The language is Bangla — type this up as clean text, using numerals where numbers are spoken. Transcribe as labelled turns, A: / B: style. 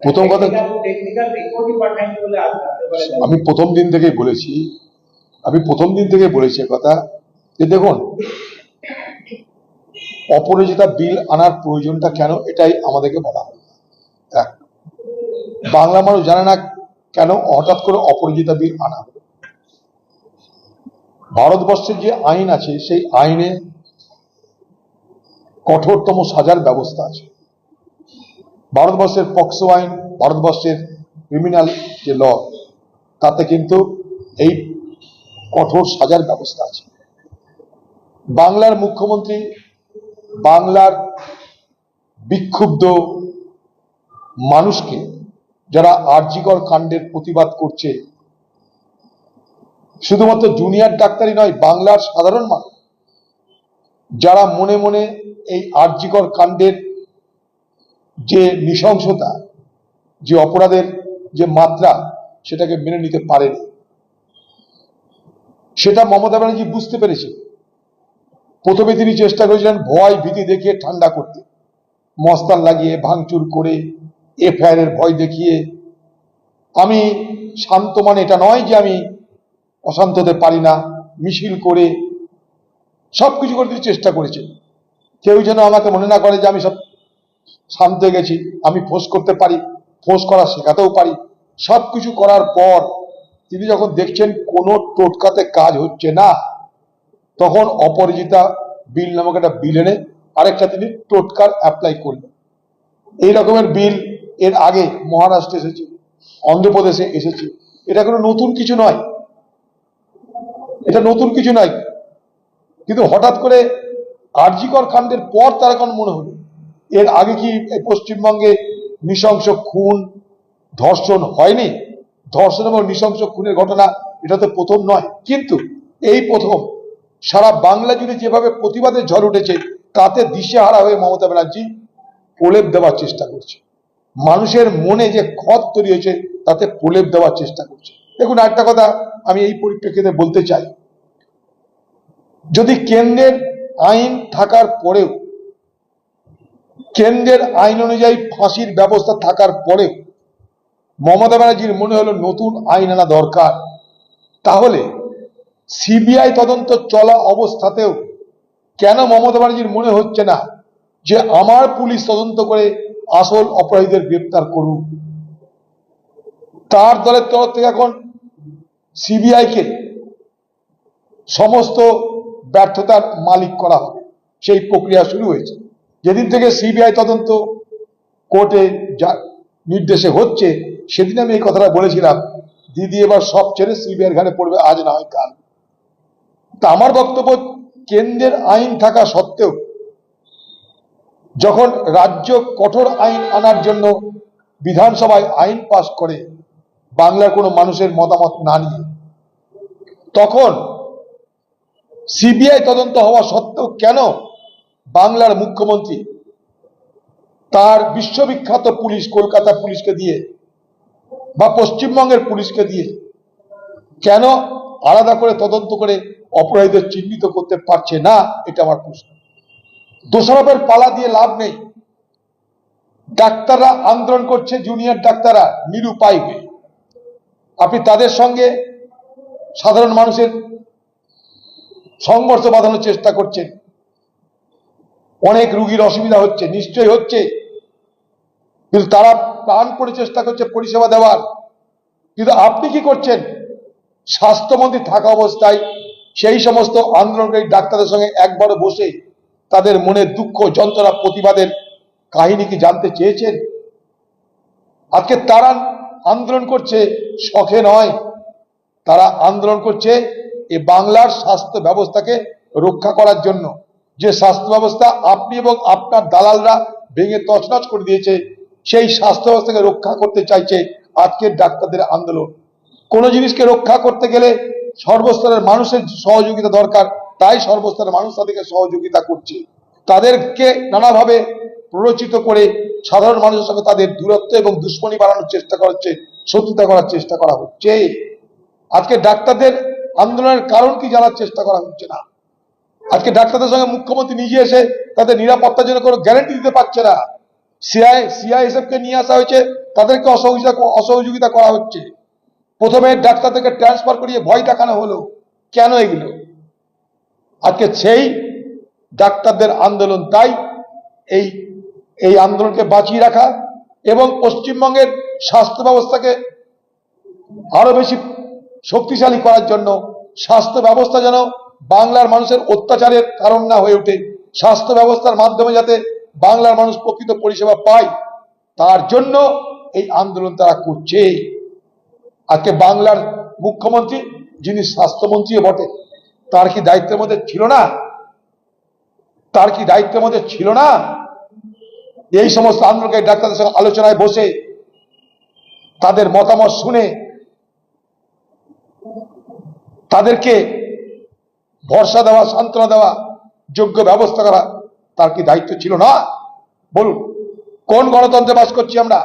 A: প্রথম কথা আমি প্রথম দিন থেকেই বলেছি কথা যে দেখুন, অপরাজিতা বিল আনার প্রয়োজনটা কেন, এটাই আমাদেরকে বলা হয়। বাংলা মানুষ জানে না কেন হঠাৎ করে অপরাজিতা বিল আনা হলো। ভারতবর্ষের যে আইন আছে সেই আইনে কঠোরতম সাজার ব্যবস্থা আছে। ভারতবর্ষের পক্সো আইন, ভারতবর্ষের ক্রিমিনাল যে ল, তাতে কিন্তু এই কঠোর সাজার ব্যবস্থা আছে। বাংলার মুখ্যমন্ত্রী বাংলার বিক্ষুব্ধ মানুষকে, যারা আরজিকর কাণ্ডের প্রতিবাদ করছে, শুধুমাত্র জুনিয়র ডাক্তারই নয়, বাংলার সাধারণ মানুষ যারা মনে মনে এই আরজিকর কাণ্ডের যে নৃশংসতা, যে অপরাধের যে মাত্রা, সেটাকে মেনে নিতে পারেনি, সেটা মমতা ব্যানার্জি বুঝতে পেরেছে। প্রথমে তিনি চেষ্টা করেছিলেন ভয় ভীতি দেখিয়ে ঠান্ডা করতে, মস্তান লাগিয়ে, ভাঙচুর করে, এফআইআর এর ভয় দেখিয়ে। আমি শান্ত, মানে এটা নয় যে আমি অশান্ত হতে পারি না, মিছিল করে সবকিছু করে দিতে চেষ্টা করেছে। কেউ যেন আমাকে মনে না করে যে আমি সব শান্ত হয়ে গেছি, আমি ফোঁস করতে পারি, ফোঁস করা শেখাতেও পারি। সবকিছু করার পর তিনি যখন দেখছেন কোনো টোটকাতে কাজ হচ্ছে না, তখন অপরাজিতা বিল নামক একটা বিল এনে আরেকটা তিনি টোটকার অ্যাপ্লাই করলেন। এই রকমের বিল এর আগে মহারাষ্ট্রে এসেছে, অন্ধ্রপ্রদেশে এসেছে। এটা কোনো নতুন কিছু নয়, এটা নতুন কিছু নয়। কিন্তু হঠাৎ করে আরজিকর কাণ্ডের পর তার এখন মনে হলো, এর আগে কি পশ্চিমবঙ্গে নৃশংস খুন ধর্ষণ হয়নি? ধর্ষণ এবং নৃশংস খুনের ঘটনা এটা তো প্রথম নয়, কিন্তু এই প্রথম সারা বাংলা জুড়ে যেভাবে প্রতিবাদের ঝড় উঠেছে, তাতে দিশেহারা হয়ে মমতা ব্যানার্জি প্রলেপ দেওয়ার চেষ্টা করছে। মানুষের মনে যে ক্ষত তৈরি হয়েছে, তাতে প্রলেপ দেওয়ার চেষ্টা করছে। দেখুন, একটা কথা আমি এই পরিপ্রেক্ষিতে বলতে চাই, যদি কেন্দ্রের আইন থাকার পরেও, কেন্দ্রের আইন অনুযায়ী ফাঁসির ব্যবস্থা থাকার পরেও মমতা ব্যানার্জির মনে হলো নতুন আইন আনা দরকার, তাহলে সিবিআই তদন্ত চলা অবস্থাতেও কেন মমতা ব্যানার্জির মনে হচ্ছে না যে আমার পুলিশ তদন্ত করে আসল অপরাধীদের গ্রেপ্তার করুক? তার দলের তরফ থেকে এখন সিবিআই কে সমস্ত ব্যর্থতার মালিক করা হবে, সেই প্রক্রিয়া শুরু হয়েছে। যেদিন থেকে সিবিআই তদন্ত কোর্টে নির্দেশে হচ্ছে, সেদিন আমি এই কথাটা বলেছিলাম, দিদি এবার সব ছেড়ে সিবিআই ঘাড়ে পড়বে, আজ না হয় কাল। তা আমার বক্তব্য, কেন্দ্রের আইন থাকা সত্ত্বেও যখন রাজ্য কঠোর আইন আনার জন্য বিধানসভায় আইন পাস করে বাংলার কোনো মানুষের মতামত না নিয়ে, তখন সিবিআই তদন্ত হওয়া সত্ত্বেও কেন বাংলার মুখ্যমন্ত্রী তার বিশ্ববিখ্যাত পুলিশ, কলকাতা পুলিশকে দিয়ে বা পশ্চিমবঙ্গের পুলিশকে দিয়ে কেন আলাদা করে তদন্ত করে অপরাধীদের চিহ্নিত করতে পারছে না? এটা আমার প্রশ্ন। দোষারোপের পালা দিয়ে লাভ নেই। ডাক্তাররা আন্দোলন করছে, জুনিয়র ডাক্তাররা নিরুপায় হয়ে। আপনি তাদের সঙ্গে সাধারণ মানুষের সংঘর্ষ বাঁধানোর চেষ্টা করছেন। অনেক রুগীর অসুবিধা হচ্ছে, নিশ্চয়ই হচ্ছে, কিন্তু তারা প্রাণ করে চেষ্টা করছে পরিষেবা দেওয়ার। কিন্তু আপনি কি করছেন? স্বাস্থ্যমন্ত্রী থাকা অবস্থায় সেই সমস্ত আন্দোলনকারী ডাক্তারদের সঙ্গে একবারও বসে তাদের মনের দুঃখ, যন্ত্রণা, প্রতিবাদের কাহিনী কি জানতে চেয়েছেন? আজকে তারা আন্দোলন করছে শখে নয়, তারা আন্দোলন করছে এই বাংলার স্বাস্থ্য ব্যবস্থাকে রক্ষা করার জন্য। যে স্বাস্থ্য ব্যবস্থা আপনি এবং আপনার দালালরা ভেঙে তছনছ করে দিয়েছে, সেই স্বাস্থ্য ব্যবস্থাকে রক্ষা করতে চাইছে আজকের ডাক্তারদের আন্দোলন। কোন জিনিসকে রক্ষা করতে গেলে সর্বস্তরের মানুষের সহযোগিতা দরকার, তাই সর্বস্তরের মানুষ তাদেরকে সহযোগিতা করছে। তাদেরকে নানাভাবে প্ররোচিত করে সাধারণ মানুষের সঙ্গে তাদের দূরত্ব এবং দুশ্মনী বাড়ানোর চেষ্টা করছে, শত্রুতা করার চেষ্টা করা হচ্ছে। আজকে ডাক্তারদের আন্দোলনের কারণ কি জানার চেষ্টা করা হচ্ছে না। আজকে ডাক্তারদের সঙ্গে মুখ্যমন্ত্রী নিজে এসে তাদের নিরাপত্তার জন্য কোনো গ্যারান্টি দিতে পারছে না। সিআইএসএফ কে নিয়ে আসা হয়েছে, তাদেরকে অসহযোগিতা করা হচ্ছে। প্রথমে ডাক্তারদেরকে ট্রান্সফার করিয়ে ভয় দেখানো হলো। কেন এগুলো? আজকে সেই ডাক্তারদের আন্দোলন, তাই এই এই আন্দোলনকে বাঁচিয়ে রাখা এবং পশ্চিমবঙ্গের স্বাস্থ্য ব্যবস্থাকে আরো বেশি শক্তিশালী করার জন্য, স্বাস্থ্য ব্যবস্থা যেন বাংলার মানুষের অত্যাচারের কারণ না হয়ে ওঠে, স্বাস্থ্য ব্যবস্থার মাধ্যমে যাতে বাংলার মানুষ প্রকৃত পরিষেবা পায়, তার জন্য এই আন্দোলন তারা করছে। আজকে বাংলার মুখ্যমন্ত্রী, যিনি স্বাস্থ্যমন্ত্রীও বটে, তার কি দায়িত্বের মধ্যে ছিল না? তার কি দায়িত্বের মধ্যে ছিল না এই সমস্ত আন্দোলনকারী ডাক্তারদের সঙ্গে আলোচনায় বসে তাদের মতামত শুনে তাদেরকে ভরসা দেওয়া, সান্ত্বনা দেওয়া, যোগ্য ব্যবস্থা করা? তার কি দায়িত্ব ছিল না? বলুন, কোন গণতন্ত্রে বাস করছি আমরা?